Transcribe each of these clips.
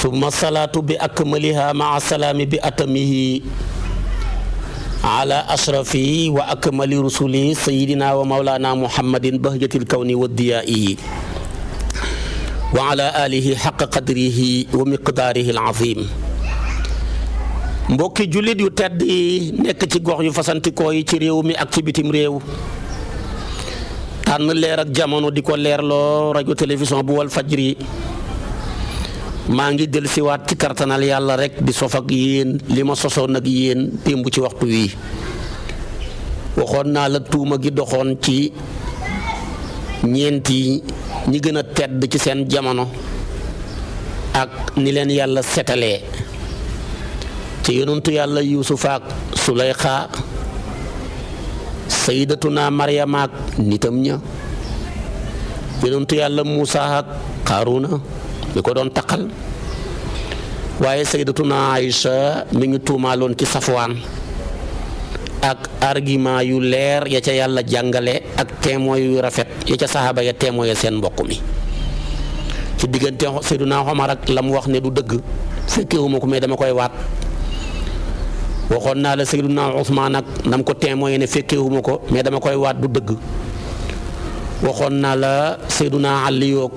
summa salaatu bi akmaliha maa salaami bi atamihi ala ashrafi wa akmali rusuli sayidina wa maulana muhammadin bahjatil kawni wa diyaa'i wa ala alihi xaqa qadrihi wa miqdaarihi al-azim. mbokki jullit yu tedd yi nekk ci gox yu fasantikoo yi ci réew mi ak ci bitim réew, tànn leer ak jamono di ko leerloo rajo télévision bu wal fajri, maa ngi del siwaat ci kartanal yàlla rek di sof ak yéen li ma sosoon ak yéen démb ci waxtu wi. waxoon naa la tuuma gi doxoon ci ñeenti ñi gën a tedd ci seen jamono ak ni leen yàlla setalee ci yonentu yàlla yuusufa ak sulayxa, sayyidatuna maryama ak nitam ña, yonentu yàlla muusa ak xaaruna mi ko doon taqal, waaye sayyidatuna aïcha mi ngi tuumaaloon ci safwaan, ak argument yu leer ya ca yàlla jàngale ak témoin yu rafet ya ca saxaaba ya témoin seen mbokk mi ci diggante Seydina Omar ak la mu wax ne du dëgg, fekkewuma ko mais dama koy waat. waxoon naa la Seydina Ousmane ak nam ko témoin ne fekkewuma ko mais dama koy waat du dëgg. waxoon naa la Seydina Ali yoog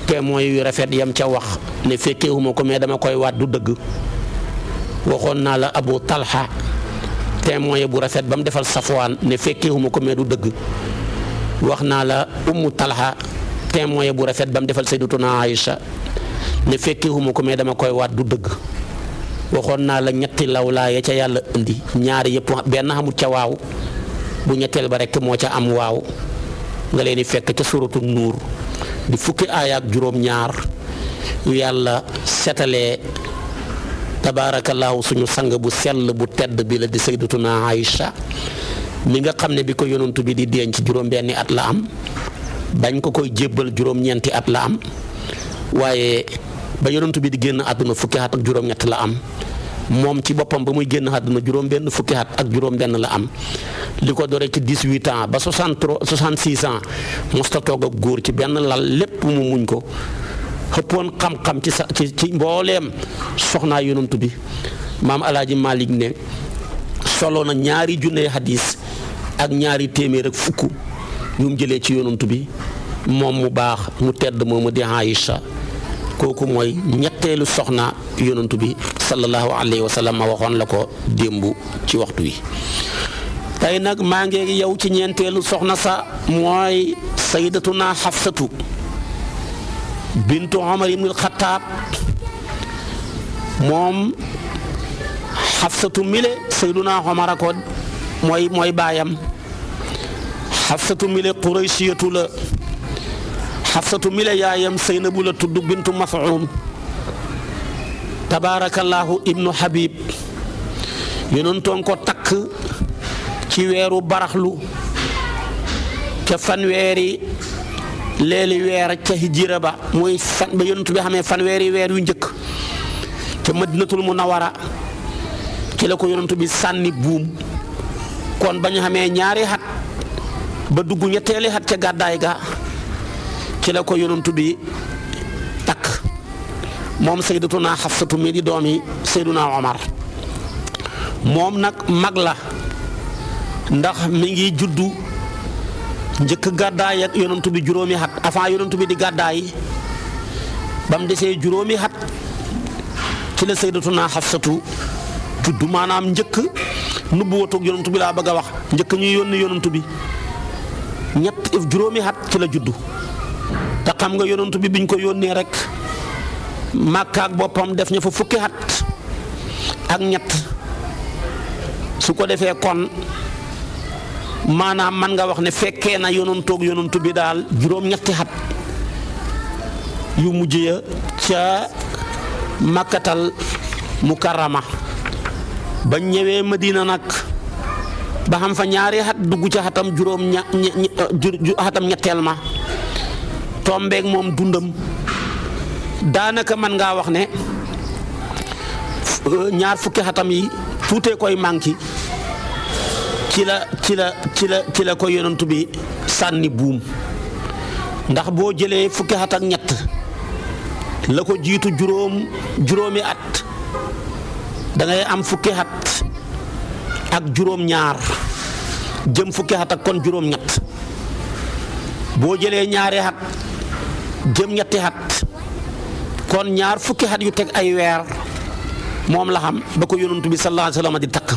témoin yu rafet yam ca wax ne fekkewuma ko mais dama koy waat du dëgg. waxoon naa la Abu Talha témoin bu rafet ba mu defal Safwaan ne fekkewuma ko mais du dëgg. wax naa la Ummu Talha témoin bu rafet ba mu defal Sayyidatuna Aïcha ne fekkewuma ko mais dama koy waat du dëgg. waxoon naa la ñetti lawlaa ya ca yàlla indi, ñaari yëpp benn xamut ca waaw, bu ñetteel ba rekk moo ca am waaw, nga leen di fekk ca suratu nuur di fukki aaya ak juróom-ñaar yu yàlla setalee tabaarakallaahu suñu sang bu sell bu tedd bi la di sayyidatuna Aïcha mi nga xam ne bi ko yonantu bi di denc juróom-benni at la am, bañ ko koy jébbal juróom-ñeenti at la am, waaye ba yonantu bi di génn àdduna fukki at ak juróom-ñett la am. moom ci boppam ba muy génn àdduna juróom-benn fukki at ak juróom-benn la am. li ko doree ci 18 ans ba 66 ans mosta toog ak góor ci benn lal, lépp mu muñ ko. xëppoon xam-xam ci mbooleem soxnaa yonantu bi. maam Alaaji Malik ne solo na 2 junne hadis ak 2 téeméer ak fukk yu mu jëlee ci yonantu bi, moom mu baax mu tedd moomu di Aïcha. kooku mooy ñetteelu soxna yonantu bi sallallahu alayhi wa sallam, ma waxoon la ko démb ci waxtu wi. tey nag maa ngi yow ci ñeenteelu soxna sa mooy sayyidatuna Xafsatu bintu Omar ibnul Xattaab. moom Xafsatu mile sayyiduna Omar ko mooy baayam. Xafsatu mile Quraysiyatu la. Xafsatu mile yaayam Saynabu la tudd bintu Mas'um tabaarakallaahu ibnu Habib. yonentoon ko takk ci weeru baraxlu ca fanweeri leeli weer ca hijira ba, muy fan ba yonentu bi xamee fanweeri weer yu njëkk ca Madinatul Munawwara ci la ko yonentu bi sànni buum. kon ba ñu xamee 2 at ba dugg ñetteeli at ca gàddaay ga ci la ko yonantu bi takk, moom sayyidatuna Xafsatu mi di doomi Seydina Omar. moom nag mag la ndax mi ngi juddu njëkk gàddaay ak yonantu bi juróomi at, avant yonantu bi di gàddaay ba mu desee juróomi at ci la sayyidatuna Xafsatu juddu, maanaam njëkk nubuwatu yonantu bi laa bëgg a wax, njëkk ñuy yónni yonantu bi juróomi at ci la juddu. te xam nga yonantu bi biñ ko yónnee rek Makka ak boppam def ña fa fukki at ak ñett. su ko defee kon maanaam man nga wax ne fekkee na yonantu bi daal juróom-ñetti at yu mujj ya ca Makkatal Mukarrama. bañ ñëwee Madina nag ba xam fa 2 at dugg ca xatam xatam ñetteel ma tombeeg moom dundam daanaka man ngaa wax ne 2 fukki xatam yi tuutee koy manqué ci la ko yonantu bi sànni buum. ndax boo jëlee fukki at ak ñett la ko jiitu juróomi at da ngay am fukki at ak juróom-ñaar jëm fukki at ak kon juróom-ñett boo jëlee ñaari at jëm ñetti at kon ñaar fukki at yu teg ay weer moom la xam ba ko yonent bi sallallahu alayhi wa sallam di takk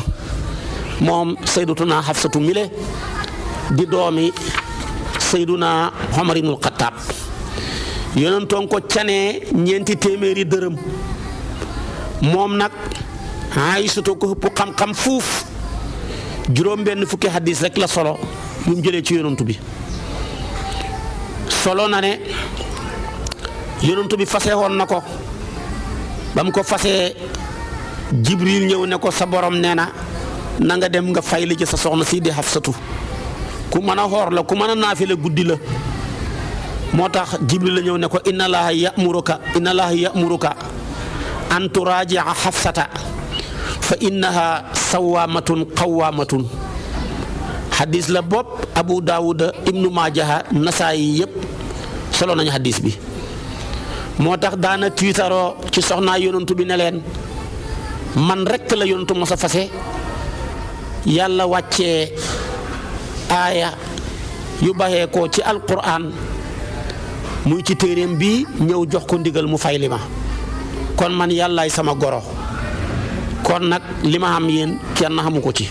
moom sayyidatuna Hafsatu mile di doomi sayyiduna Umar ibnul Xattaab yonentoon ko canee ñeenti téeméeri dërëm moom nag Aysatu ko ëpp xam-xam fuuf juróom benn fukki hadis rek la solo yu mu jëlee ci yonentu bi solo na ne yonentu bi fase woon na ko ba mu ko fasee Jibril ñëw ne ko sa borom nee na na nga dem nga fay li ci sa soxna si di Hafsatu ku mën a xoor la ku mën a naafile guddi la moo tax Jibril la ñëw ne ko inna allaha ya'muruka an turaaji'a Hafsata fa innaha sawaamatun qawaamatun hadis la bopp Abu Daawuda Ibnu Maajaha Nasaayi yëpp solo nañu hadis bi moo tax daana tiitaroo ci soxnaa yonantu bi ne leen man rekk la yonantu mos a fase yàlla wàccee aaya yu baxee ko ci alquran muy ci téeréem bi ñëw jox ko ndigal mu fay li ma kon man yàllaay sama goro kon nag li ma xam yéen kenn xamu ko ci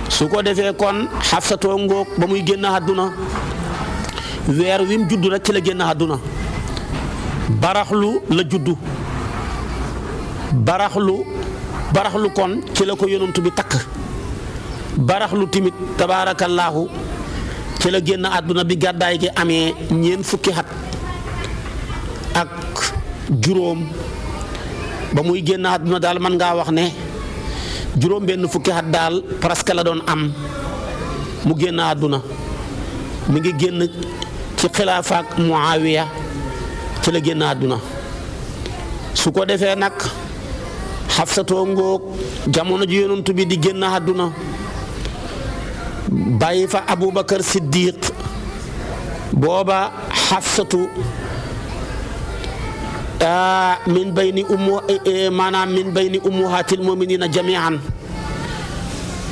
su ko defee kon Xafsatoo ngoog ba muy génn àdduna weer wi mu juddu rek ci la génn àdduna baraxlu la juddu baraxlu kon ci la ko yonantu bi takk baraxlu timit tabaarakallaahu ci la génn àdduna bi gàddaay gi amee ñeent fukki at ak juróom ba muy génn àdduna daal mën ngaa wax ne juróom benn fukki at daal presque la doon am mu génn àdduna mi ngi génn ci xilaafaak Muawiya ci la génn àdduna su ko defee nag Xafsatoo ngoog jamono ji yonent bi di génn àdduna bàyyi fa Abubakar Siddiq booba Xafsatu min bayni ummuhaatil mu'miniina jamii'an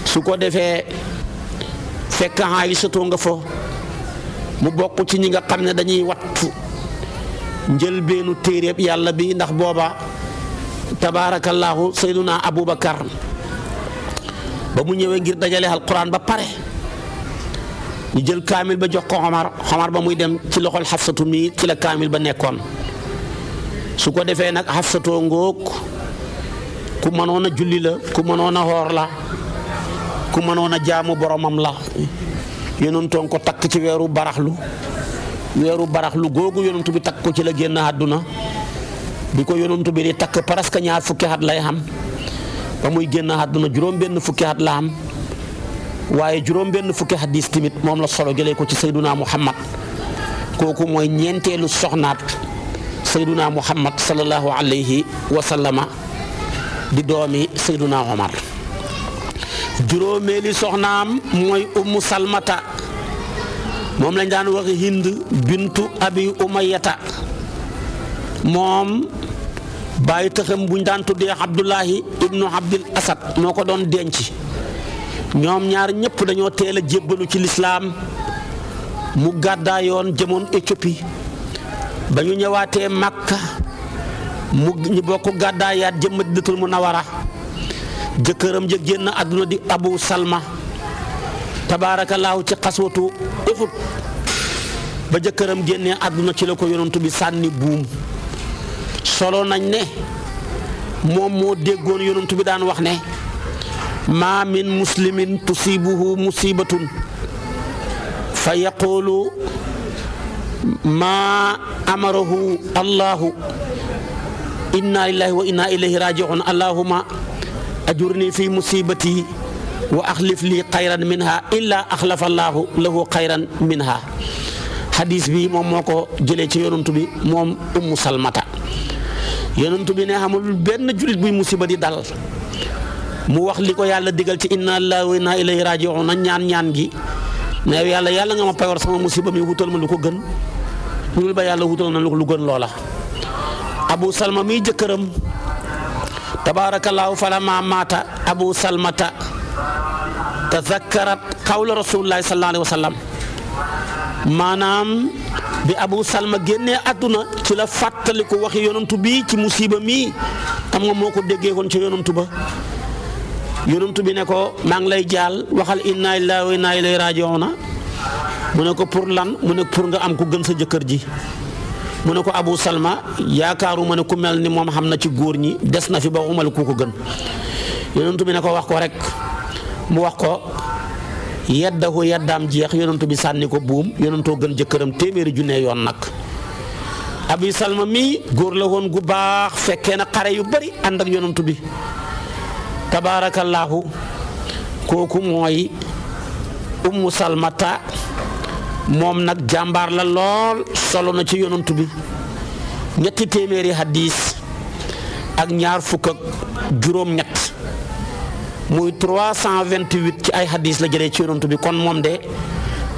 su ko defee fekk Aysatu nga fa mu bokk ci ñi nga xam ne dañuy wattu njëlbeenu téeréeb yàlla bi ndax booba tabaarakallaahu sayyiduna Abubakar ba mu ñëwee ngir dajale alquran ba pare ñu jël kaamil ba jox ko Omar ba muy dem ci loxol Xafsatu mi ci la kaamil ba nekkoon su ko defee nag Xafsatoo ngoog ku mënoon a julli la ku mënoon a xoor la ku mënoon a jaamu boromam la yonentoon ko takk ci weeru baraxlu googu yonentu bi takk ko ci la génn àdduna bi ko yonentu bi di takk presque ñaar fukki at lay xam ba muy génn àdduna juróom benn fukki at la am waaye juróom benn fukki hadis tamit moom la solo jëlee ko ci sayduna Muhammad kooku mooy ñeenteelu soxnaat sayduna Muhammad sallallahu alayhi wa sallama di doomi sayduna Omar juróomeeli soxnaam mooy Ummu Salmata moom lañ daan wax Hind bintu Abi Umayyata moom bàyyi taxam buñ daan tuddee Abdullahi ibnu Abdil Asad moo ko doon denc ñoom ñaar ñëpp dañoo teel a jébbalu ci lislaam mu gàddaayoon jëmoon Éthiopie ba ñu ñëwaatee Makka ñu bokk gàddaayaat jëm Madinatul Munawwara jëkkëram ja génn àdduna di Abu Salma tabaarakallaahu ci xaswatu Uhud ba jëkkëram génnee àdduna ci la ko yonantu bi sànni buum solo nañ ne moom moo déggoon yonantu bi daan wax ne maa min muslimin tusibuhu musibatun fa yaqulu maa amarahu allahu inna lillahi wa inna ilayhi raji'un allahumma ajurni fi musibati wa axlif li xayran minha illa axlafa allahu lahu xayran minha hadis bi moom moo ko jëlee ci yonantu bi moom Ummu Salmata yonantu bi ne xamul benn julit buy musiba di dal mu wax li ko yàlla digal ci inna lillahi wa inna ilayhi raji'un na ñaan gi ne yàlla nga ma payoor sama musiba mi wutal ma lu ko gën loolu ba yàlla wutal na lu gën loola Abu Salma mi jëkkëram tabaarakallaahu falammaa maata Abu Salmata tazakkarat qawla rasuulillaahi sallallaahu alayhi wa sallam maanaam bi Abu Salma génnee àdduna ci la fàttaliku waxi yonantu bi ci musiba mi xam nga moo ko déggee woon ca yonantu ba yonantu bi ne ko maa ngi lay jaal waxal inna lillahi wa inna ilayhi raaji'uun mu ne ko pour lan mu ne pour nga am ku gën sa jëkkër ji mu ne ko Abu Salma yaakaaruma ne ku mel ni moom xam na ci góor ñi des na fi ba xumal ku ko gën yonantu bi ne ko wax ko rek mu wax ko yeddahu yeddaam jeex yonantu bi sànni ko buum yonantoo gën jëkkëram téeméeri junne yoon nag Abi Salma mi góor la woon gu baax fekkee na xare yu bari ànd ak yonantu bi tabaarakallaahu kooku mooy Ummu Salmata moom nag jàmbaar la lool solo na ci yonantu bi ñetti téeméeri hadis ak ñaar fukk ak juróom-ñett muy 328 ci ay hadis la jëlee ci yonantu bi kon moom de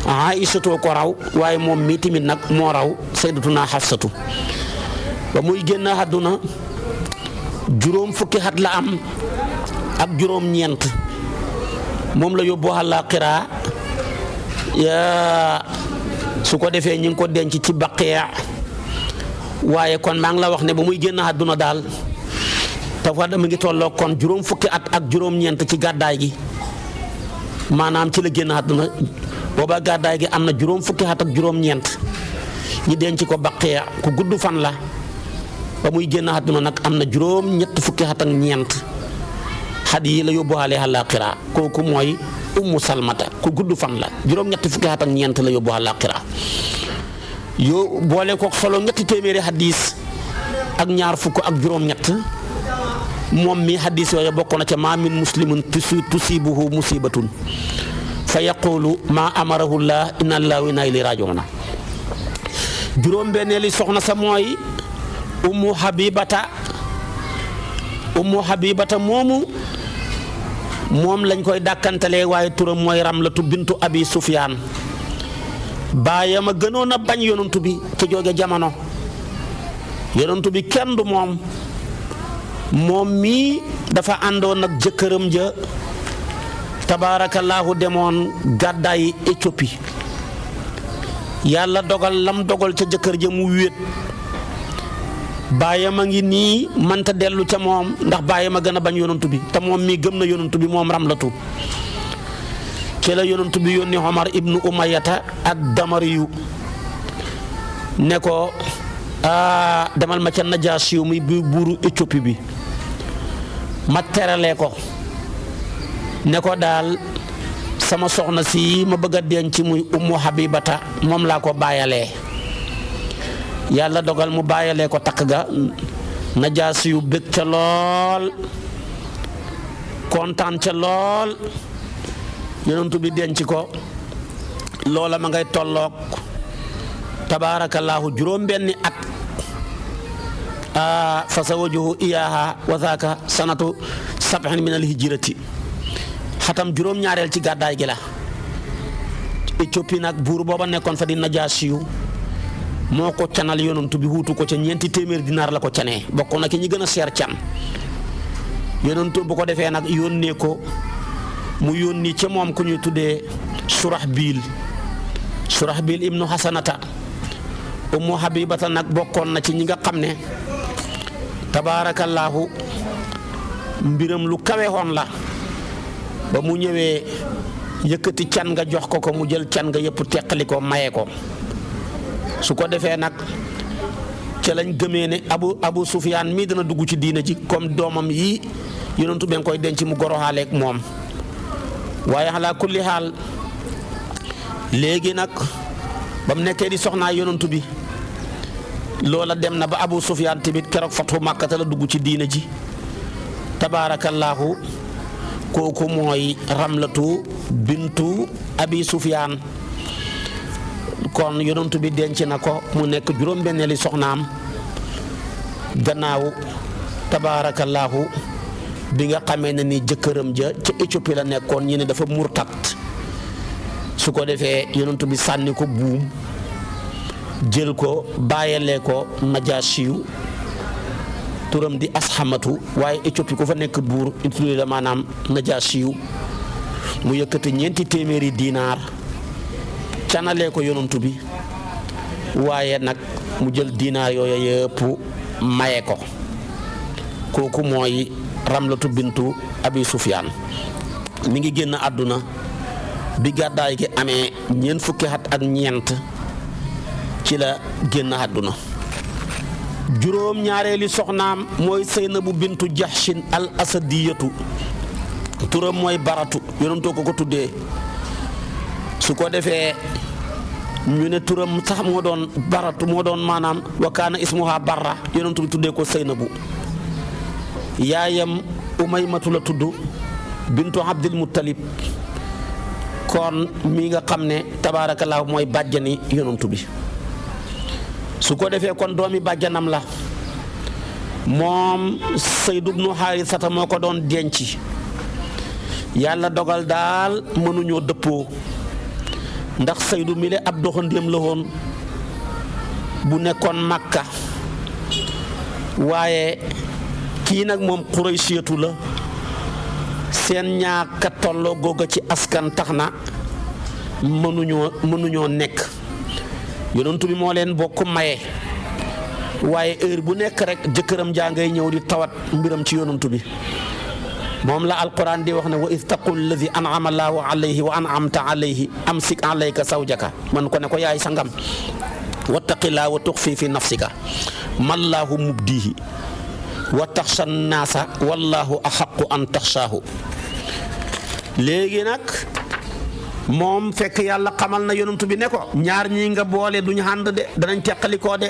Aïsatu ko raw waaye moom mii tamit nag moo raw Sayyidatuna Hafsatu ba muy génn àdduna juróom fukki at la am ak juróom-ñeent moom la yóbbu àllaaxira su ko defee ñu ngi ko denc ci Baqiya waaye kon maa ngi la wax ne ba muy génn àdduna daal dafa mu ngi tolloo kon juróom fukki at ak juróom-ñeent ci gàddaay gi maanaam ci la génn àdduna booba gàddaay gi am na juróom fukki at ak juróom-ñeent ñi denc ko Baqiya ku gudd fan la ba muy génn àdduna nag am na juróom-ñett fukki at ak ñeent xat yi la yóbbuwaale àllaaxira kooku mooy Ummu Salmata ku gudd fan la juróom-ñetti fukki at ak ñeent la yóbbu àllaaxira yow boole ko solo ñetti téeméeri hadis ak ñaar fukk ak juróom-ñett moom mi hadis yooyu bokk na ca maa min muslimin tusibuhu musibatun fa yaqulu maa amarahu llah inna lillahi wa inna ilayhi raaji'uun juróom-benneeli soxna sa mooy Ummu Habibata moomu moom lañ koy dàkkantalee waaye turam mooy Ramlatu bintu Abi Sufyaan baayam a gënoon a bañ yonantu bi ci jóge jamono yonantu bi kenn du moom mii dafa àndoon ak jëkkëram ja tabaarakallaahu demoon gàddaayi Éthiopie yàlla dogal lam dogal ca jëkkër ja mu wéet baayam a ngi nii mënta dellu ca moom ndax baayam a gën a bañ yonantu bi te moom mii gëm na yonantu bi moom Ramlatu ci la yonantu bi yónni Omar ibnu Umayyata ad-Damariyu ne ko demal ma ca Najaasi muy buuru Éthiopie bi ma teralee ko ne ko daal sama soxna si ma bëgg a denc muy Ummu Habibata moom laa ko bàyyalee yàlla dogal mu bàyyalee ko takk ga Najaasi yu bëgg ca lool kontaan ca lool yonentu bi denc ko loola ma ngay tolloog tabaarakallaahu juróom-benni at fa zawajahu iyaaha wa zaaka sanatu sab'in min al-hijrati xatam juróom-ñaareel ci gàddaay gi la Éthiopie nag buur booba nekkoon fa di Najaasi yu moo ko canal yonantu bi wuutu ko ca ñeenti téeméer dinaar la ko canee bokk na ki ñi gën a seer can yonantu bu ko defee nag yónnee ko mu yónni ca moom ku ñuy tuddee Surahbil ibnu Hasanata Ummu Habibata nag bokkoon na ci ñi nga xam ne tabaarakallaahu mbiram lu kawe woon la ba mu ñëwee yëkkati can nga jox ko mu jël can nga yëpp teqali ko maye ko su ko defee nag ca lañ gëmee ne Abu Sufyaan mii dana dugg ci diina ji comme doomam yi yonentu ben koy denc mu goroxaaleeg moom waaye ala kulli xaal léegi nag ba mu nekkee di soxnaa yonentu bi loola dem na ba Abu Sufyaan tamit keroog fatu Màkkata la dugg ci diina ji tabaarakallaahu kooku mooy Ramlatu bintu Abi Sufyaan kon yonentu bi denc na ko mu nekk juróom-benneeli soxnaam gannaaw tabaarakallaahu bi nga xamee ne ni jëkkëram ja ca Éthiopie la nekkoon ñu ne dafa murtat su ko defee yonentu bi sànni ko buum jël ko bàyyalee ko Najaasiyu turam di asxamatu waaye Éthiopie ku fa nekk buur tuddee la maanaam Najaasiyu mu yëkkati 4 téeméeri dinaar canalee ko yonantu bi waaye nag mu jël dinaar yooyu yëpp maye ko kooku mooy Ramlatu bintu Abi Sufyaan mi ngi génn àdduna bi gàddaay gi amee 4 fukki at ak ñeent ci la génn àdduna juróom ñaareeli soxnaam mooy Saynabu bintu Jahshin al asadiyatu turam mooy Baratu yonentoo ko tuddee su ko defee ñu ne turam sax moo doon Baratu moo doon maanaam wa kaana ismuha Barra yonentu bi tuddee ko Saynabu yaayam Umaymatu la tudd bintu Abdul Muttalib kon mi nga xam ne tabaarakallaahu mooy bàjjani yonentu bi su ko defee kon doomi bàjjanam la moom Sayd ibnu Haarisata moo ko doon denc yàlla dogal daal mënuñoo dëppoo ndax Saydu mi le ab doxandéem la woon bu nekkoon Makka waaye kii nag moom Quraysiyatu la seen ñaaka tolloo googa ci askan tax na mënuñoo nekk yonentu bi moo leen bokk maye waaye heure bu nekk rek jëkkëram jaa ngay ñëw di tawat mbiram ci yonentu bi moom la alquran di wax ne wa iz taqul lazi an'ama allahu alayhi wa an'amta alayhi amsik alayka zawjaka man ko ne ko yaay sangam wattaqillaa wa tuxfi fi nafsika mallaahu mubdihi wa taxsha naasa wallaahu axaqu an taxshaahu léegi nag moom fekk yàlla xamal na yonentu bi ne ko ñaar ñii nga boole duñu ànd de danañ teqalikoo de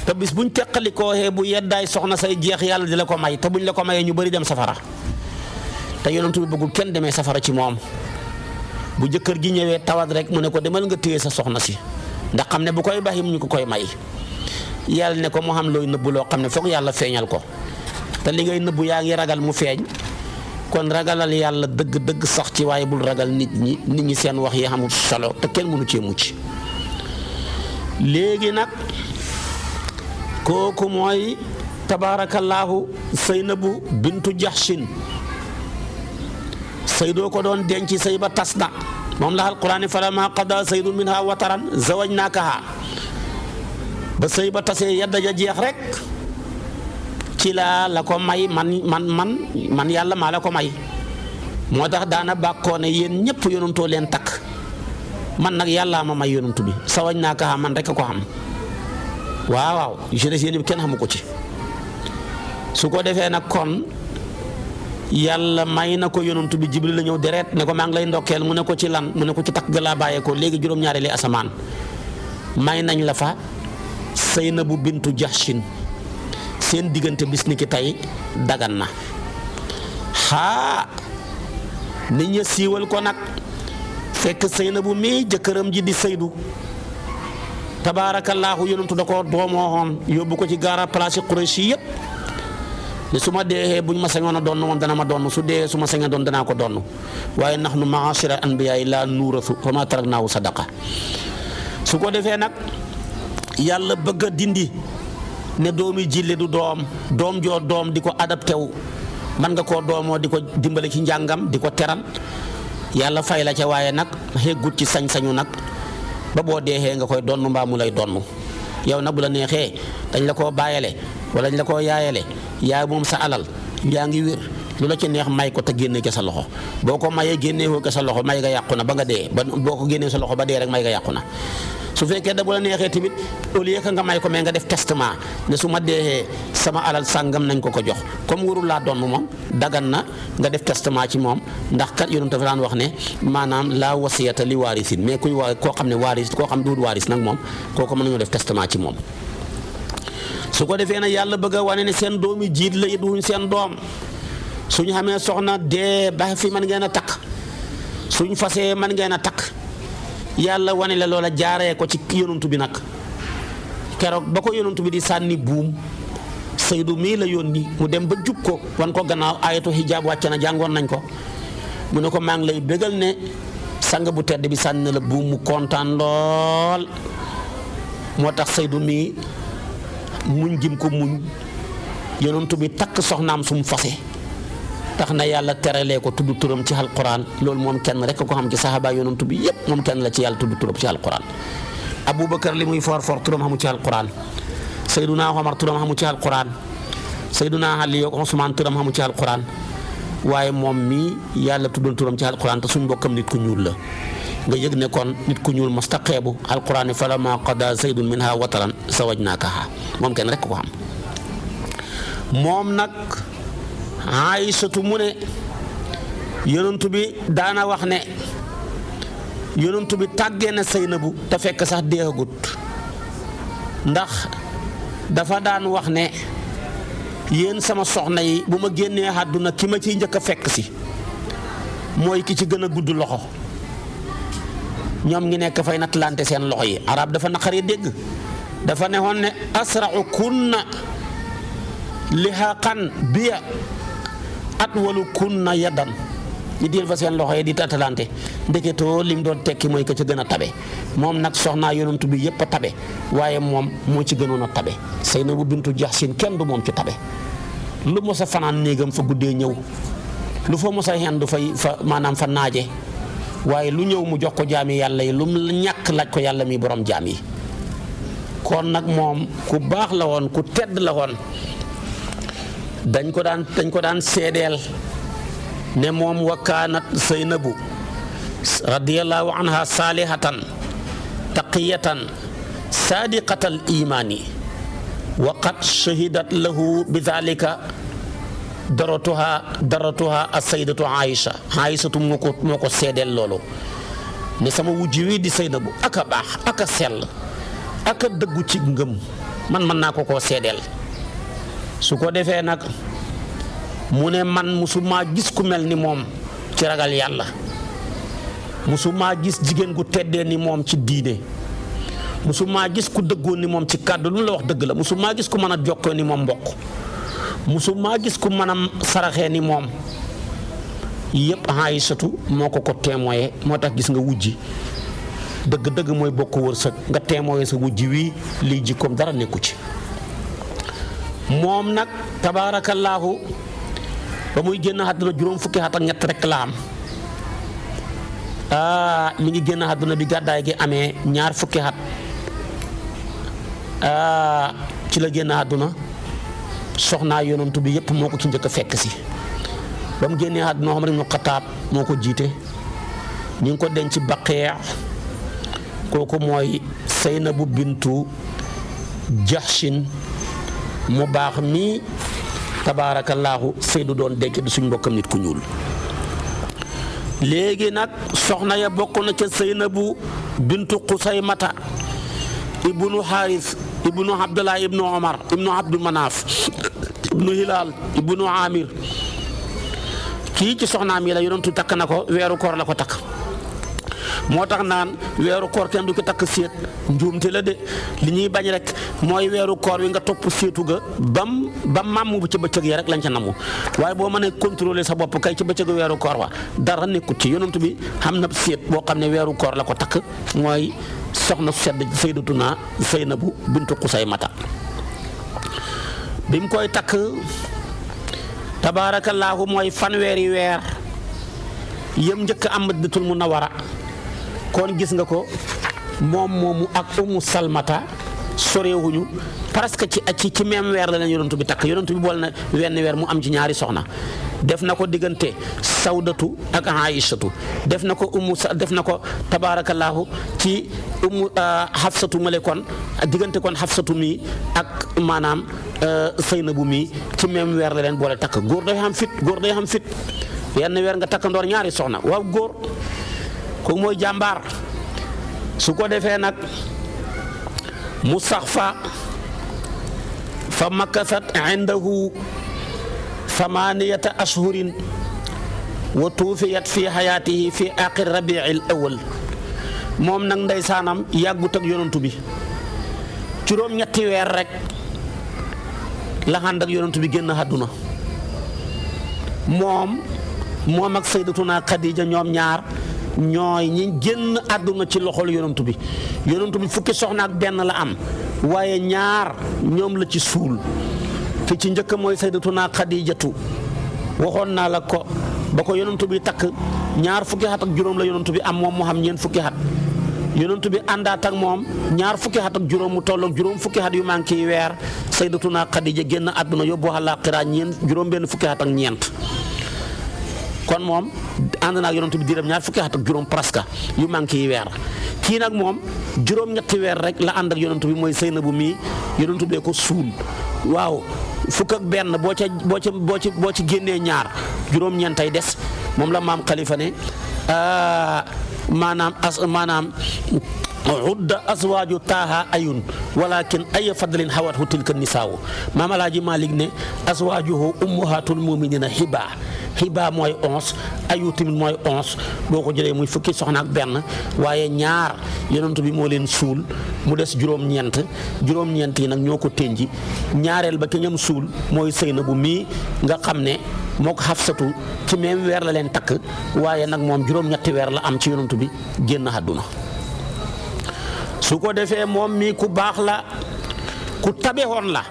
te bis buñ teqalikoo bu yeddaay soxna say jeex yàlla di la ko may te buñ la ko mayee ñu bari dem safara te yonentu bi bëggul kenn demee safara ci moom bu jëkkër gi ñëwee tawat rek mu ne ko demal nga téye sa soxna si ndax xam ne bu koy baxim ñu ko koy may yàlla ne ko mu xam looy nëbbu loo xam ne foog yàlla feeñal ko te li ngay nëbbu yaa ngi ragal mu feeñ kon ragalal yàlla dëgg-dëgg sax ci waaye bul ragal nit ñi seen wax yi xamul solo te kenn mënu cee mucc léegi nag kooku mooy tabaarakallaahu Saynabu bintu Jahshin Saydoo ko doon denc sëy ba tas na moom la alquraan falammaa qadaa Zaydun minhaa wataran zawajnaakahaa ba sëy ba tasee yadda ja jeex rek ci la ko may man yàlla maa la ko may moo tax daana bàkkoo ne yéen ñëpp yonantoo leen takk man nag yàllaa ma may yonantu bi zawajnaakahaa man rek a ko xam waaw jeunesse yéen bi kenn xamu ko ci su ko defee nag kon yàlla may na ko yonantu bi Jibril la ñëw deret ne ko maa ngi lay ndokkeel mu ne ko ci lan mu ne ko ci takk ga laa bàyyee ko léegi juróom-ñaareeli asamaan may nañ la fa Saynabu bintu Jahshin seen diggante bis ni ki tey dagan na nit ña siiwal ko nag fekk Saynabu mi jëkkëram ji di Saydu tabaarakallaahu yonentu da ko doomoo yóbbu ko ci gaara place Quraysh yëpp ne su ma dee buñ ma sañoon a doon moom dana ma doon su dee su ma sañoon doon danaa ko doon waaye nahnu ma'ashira anbiyaa laa nuurasu wa maa taraknaahu sadaqa su ko defee nag yàlla bëgg a dindi ne doomi jille du doom joo doom di ko adapté wu man nga koo doomoo di ko dimbale ci njàngam di ko teral yàlla fay la ca waaye nag xeggut ci sañ-sañu nag ba boo deexee nga koy donn mbaa mu lay donn yow nag bu la neexee dañ la koo bàyyale wala dañ la koo yaayale yaay moom sa alal yaa ngi wér lu la ci neex may ko te génne ko sa loxo boo ko mayee génnee ko sa loxo may nga yàqu na ba nga dee ba boo ko génnee sa loxo ba dee rek may nga yàqu na su fekkee da bu la neexee tamit au lieu que nga may ko mais nga def testament ne su ma deexee sama alal sàngam nañ ko jox comme warul laa donn moom dagan na nga def testament ci moom ndax kat yonent dafa daan wax ne maanaam laa wasiyata li waarisin mais kuy koo xam ne waaris koo xam duut waaris nag moom kooku mën nañoo def testament ci moom su ko defee nag yàlla bëgg a wane ne seen doomi jiit la it wuñ seen doom suñu xamee soxna dee ba fi mën ngeen a takk suñ fasee mën ngeen a takk yàlla wane la loola jaaree ko ci yonantu bi nag keroog ba ko yonantu bi di sànni buum Saydu mii la yónni mu dem ba jub ko wan ko gannaaw ayatu hijaab wàcc na jàngoon nañ ko mu ne ko maa ngi lay bégal ne sang bu tedd bi sànni na la buum mu kontaan lool moo tax Saydu mii muñ gim ko muñ yonent bi takk soxnaam sum fase tax na yàlla teralee ko tudd turam ci alquran loolu moom kenn rek ko xam ci saxaaba yonent bi yépp moom kenn la ci yàlla tudd turam ci alquran. Aboubacar li muy for turam xamu ci alquran, Seyduna Omar turam xamu ci alquran, Seyduna Ali ak Usmaan turam xamu ci alquran, waaye moom mii yàlla tuddoon turam ci alquran te suñ mbokkam nit ku ñuul la. nga yëg ne kon nit ku ñuul mos taqeebu alquran falammaa qadaa zaydun minhaa wataran zawwajnaakahaa moom kenn rek ko xam. moom nag Aysatu mu ne yonent bi daana wax ne yonent bi tàggee na Saynabu te fekk sax deeagut ndax dafa daan wax ne yéen sama soxna yi bu ma génnee àdduna ki ma ciy njëkk a fekk si mooy ki ci gën a gudd loxo. ñoom ngi nekk fay nattalante seen loxo yi arab dafa naqaree dégg dafa ne woon ne asra'u kunna lihaqan biya atwalu kunna yadan ñi diil fa seen loxo yi di nattalante ndeketoo lim doon tekki mooy ka ca gën a tabe moom nag soxnaa yonent bi yépp a tabe waaye moom moo ci gënoon a tabe Saynabu bintu Jaxsin kenn du moom ci tabe lu mos a fanaan néegam fa guddee ñëw lu fa mos a hendu fay fa maanaam fa naaje waaye lu ñëw mu jox ko jaami yàlla yi lu mu ñàkk laaj ko yàlla mi borom jaam yi kon nag moom ku baax la woon ku tedd la woon dañ ko daan seedeel ne moom wa kaanat Saynabu radiyallahu anha saalihatan taqiyatan saadiqatal imaani wa qad shahidat lahu bi dhalika daratuha as-sayyidatu Aysatu moo ko seedeel loolu ne sama wujj wi di Saynabu aka baax aka sell aka dëggu ci ngëm man mën naa ko koo seedeel. su ko defee nag mu ne man musuma gis ku mel ni moom ci ragal yàlla musuma gis jigéen gu teddee ni moom ci diine musuma gis ku dëggoo ni moom ci kàddu lu mu la wax dëgg la musuma gis ku mën a jokkoo ni moom mbokk musuma gis ku mën a saraxee ni moom yëpp Aysatu moo ko témoigné moo tax gis nga wujji dëgg-dëgg mooy bokk wërsëg nga témoigné sa wujji wii lii jikkoom dara nekku ci. moom nag tabaarakallaahu ba muy génn àdduna juróom fukki at ak ñett rek la am mi ngi génn àdduna bi gàddaay gi amee ñaar fukki at ci la génn àdduna soxnaa yonantu bi yépp moo ko ci njëkk a fekk si ba mu génnee àdduna Umar ibn Xattaab moo ko jiite ñu ngi ko denc Baqi' kooku mooy Saynabu bintu Jaxsin mu baax mi tabaarakallaahu Seydou doon denc du suñ mbokkam nit ku ñuul. léegi nag soxna ya bokk na ca Saynabu bintu Xusaymata ibnu Xaaris ibnu Abdullah ibnu Omar ibnu Abdu Manaaf ibnu Hilaal ibnu Amir kii ci soxnaam yi la yonentu takk na ko weeru koor la ko takk moo tax naan weeru koor kenn du ko takk séet njuumte la de li ñuy bañ rek mooy weeru koor wi nga topp séetu ga bam màmm bu ci bëccëg yi rek lañ ca namu waaye boo mënee contrôler sa bopp kay ci bëccëgu weeru koor wa dara nekkut ci yonent bi xam na séet boo xam ne weeru koor la ko takk mooy soxna su sedd Sayyidatuna Saynabu bintu Xusaymata bi mu koy takk tabaarakallaahu mooy fanweeri weer yëm njëkk am Madinatul Munawwara kon gis nga ko moom moomu ak Ummu Salmata sorewuñu presque ci même weer la leen yonent bi takk yonent bi bool na wenn weer mu am ci ñaari soxna def na ko diggante Sawdatu ak Aysatu def na ko tabaarakallaahu ci Xafsatu male kon diggante kon Xafsatu mi ak maanaam Saynabu mi ci même weer la leen boole takk góor day xam fit yenn weer nga takkandoor ñaari soxna waaw góor ko mooy jàmbaar su ko defee nag mu sax fa makasat indahu thamaniyata ashhurin wa tuufiyat fi xayaatihi fi aaxir rabiil awal moom nag ndeysaanam yàggut ak yonantu bi juróom-ñetti weer rek la ànd ak yonantu bi génn àdduna moom ak Sayyidatuna Xadija ñoom ñaar ñooy ñi génn àdduna ci loxol yonantu bi fukki soxna ak benn la am waaye ñaar ñoom la ci suul ki ci njëkk mooy sayyidatuna Xadijatu waxoon naa la ko ba ko yonantu bi takk ñaar fukki at ak juróom la yonantu bi am moom mu xam ñeent fukki at yonantu bi àndaat ak moom ñaar fukki at ak juróom mu tolloog juróom fukki at yu manqué yi weer sayyidatuna Xadija génn àdduna yóbbu àllaaxira juróom benn fukki at ak ñeent kon moom ànd naa ak yonantu bi diiram ñaar fukki at ak juróom presque yu manqué yi weer kii nag moom juróom-ñetti weer rek la ànd ak yonantu bi mooy Seynabu mii yonantu bee ko suul waaw fukk ak benn boo ci génnee ñaar juróom-ñeentay des moom la maam Khalifa ne maanaam udda azwaaju taaha ayun walakin ay fadlin hawathu tilka nisaawu maam Alaaji Malik ne azwaajuhu ummahatul muminina xiba mooy 11 ayu tamit mooy 11 boo ko jëlee muy fukki soxna ak benn waaye ñaar yonent bi moo leen suul mu des juróom-ñeent yi nag ñoo ko tënji ñaareel ba ki ñam suul mooy Seynabu mii nga xam ne moo ko Xafsatu ci même weer la leen takk waaye nag moom juróom-ñetti weer la am ci yonent bi génn àdduna su ko defee moom mii ku baax la ku tabeexoon la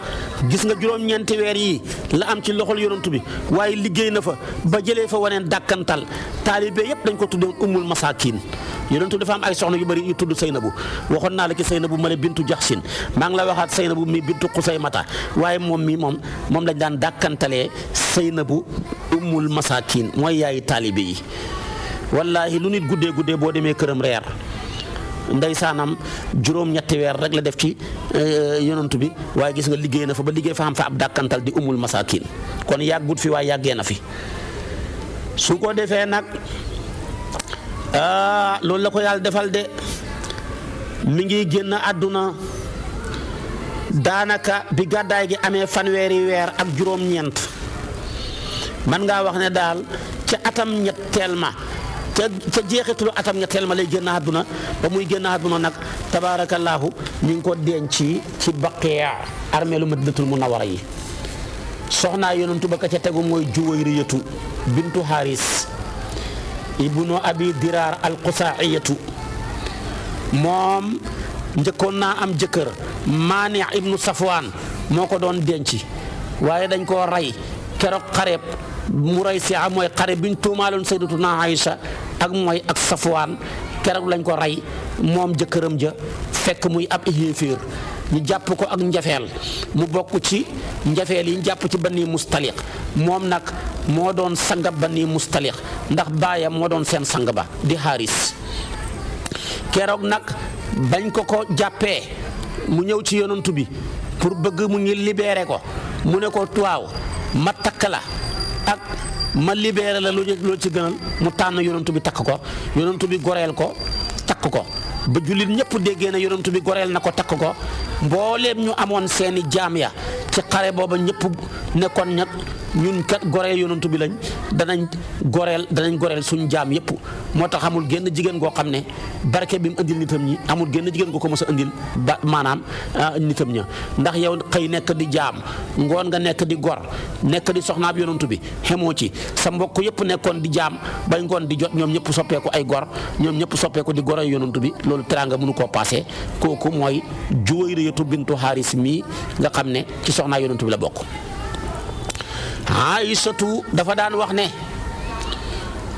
gis nga juróom-ñeenti weer yi la am ci loxol yonantu bi waaye liggéey na fa ba jëlee fa waneen dàkkantal taalibe yëpp dañ ko tuddee ummul masaakin yonantu dafa am ay soxna yu bëri yu tudd Seynabu waxoon naa la ci Seynabu ma ne bintu Jaxsin maa ngi la waxaat Seynabu mi bintu Xusaymata waaye moom lañ daan dàkkantalee Seynabu ummul masaakin mooy yaayi taalibe yi wallaahi lu nit guddee boo demee këram reer ndeysaanam juróom-ñetti weer rek la def ci yonantu bi waaye gis nga liggéey na fa ba liggéey fa am fa ab dàkkantal di umul masakin kon yàggut fi waaye yàggee na fi su ko defee nag loolu la ko yàlla defal de mi ngi génn àdduna daanaka bi gàddaay gi amee fanweeri weer ak juróom-ñeent man ngaa wax ne daal ca atam ñetteel ma ca jeexitalu atam ñetteel ma lay génn àdduna ba muy génn àdduna nag tabaarakallaahu ñu ngi ko denc ci Baqiya armeelu Madinatul Munawwara yi soxnaa yonentu ba ka ca tegu mooy Juwayriyatu bintu Haris ibnu Abi Diraar al-Qusaa'iyatu moom njëkkoon naa am jëkkër Maani ibnu Safwaan moo ko doon denc waaye dañ koo rey keroog xareeb mu rey si mooy xare biñ tuumaaloon sayyidatuna Aïcha ak Safwaan keroog lañ ko rey moom jëkkëram ja fekk muy ab yéeféer ñu jàpp ko ak njafeel mu bokk ci njafeel yi ñu jàpp ci Bani Mustaliq moom nag moo doon sanga Bani Mustaliq ndax baayam moo doon seen sang ba di Haris keroog nag bañ ko jàppee mu ñëw ci yonantu bi pour bëgg mu ngi libéré ko mu ne ko waaw ma takk la ak ma libéré la loolu ci gënal mu tànn yonantu bi takk ko yonantu bi goreel ko takk ko ba jullit ñëpp déggee na yonantu bi goreel na ko takk ko mbooleem ñu amoon seeni jaam ya ci xare booba ñëpp nekkoon ñag ñun kat goreel yonantu bi lañ danañ goreel suñ jaam yëpp moo tax amul génn jigéen goo xam ne barke bi mu indil nitam ñi amul génn jigéen goo ko mos a indil ba maanaam nitam ña ndax yow xëy nekk di jaam ngoon nga nekk di gor nekk di soxnaab yonantu bi xemoo ci sa mbokk yëpp nekkoon di jaam bay ngoon di jot ñoom ñëpp soppeeku ay gor ñoom ñëpp soppeeku di goreel yonantu bi loolu teraanga mënu koo paase kooku mooy Juwayriyatu bintu Haris mii nga xam ne ci soxnaa yonantu bi la bokk. Aïsatu dafa daan wax ne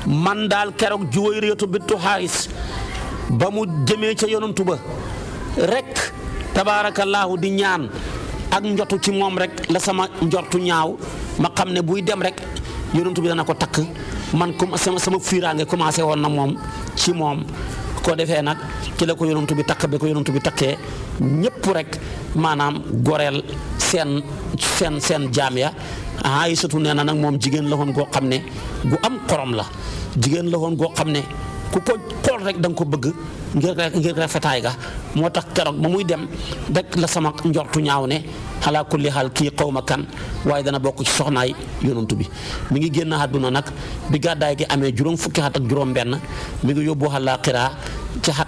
man daal keroog Juwayriyatu bintu Haris ba mu jëmee ca yonantu ba rek tabaarakallaahu di ñaan ak njotu ci moom rek la sama njortu ñaaw ma xam ne buy dem rek yonantu bi dana ko takk man comme sama fiiraange commencé woon na moom ci moom ko defee nag ci la ko yonantu bi takk ba ko yonantu bi takkee ñëpp rek maanaam goreel seen jaam ya Aïsatu nee na nag moom jigéen la woon goo xam ne gu am xorom la jigéen la woon goo xam ne ku ko xool rek da nga ko bëgg ngir rafetaay ga moo tax keroog ba muy dem rek la sama njortu ñaaw ne xalaa kulli xaal kii xaw ma kan waaye dana bokk ci soxnaay yonantu bi mi ngi génn àdduna nag bi gàddaay gi amee juróom fukki at ak juróom benn mi ngi yóbbu àllaaxira ci xat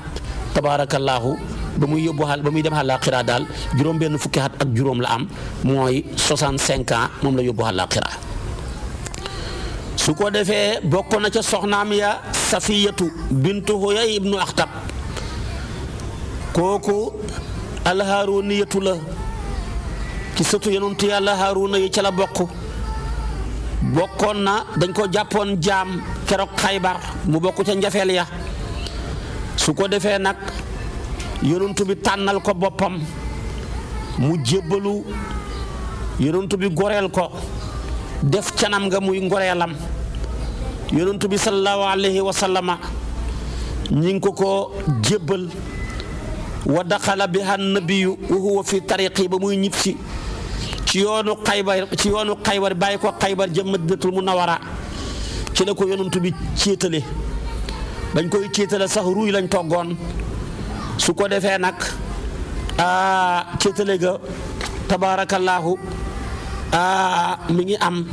tabaarakallaahu ba muy dem àllaaxira daal juróom benn fukki at ak juróom la am mooy 65 ans moom la yóbbu àllaaxira su ko defee bokk na ca soxnaam ya Safiyatu bintu Huyay ibnu Axtab kooku alhaaruniyatu la ci sëtu yonentu yàlla Haaruna yi ca la bokkoon na dañ ko jàppoon jaam keroog Xaybar mu bokk ca njafeel ya su ko defee nag yonentu bi tànnal ko boppam mu jébbalu yonentu bi goreel ko def canam nga muy ngoreelam yonentu bi sallallahu alayhi wa sallama ñi ngi ko jébbal wa daxala biha nabiyu wa huwa fi tariqi ba muy ñibbisi ci yoonu Xaybar bàyyi ko Xaybar jëm Madinatul Munawwara ci la ko yonentu bi céetale bañ koy céetale sax ruuy lañ toggoon su ko defee nag céetale ga tabaarakallaahu mi ngi am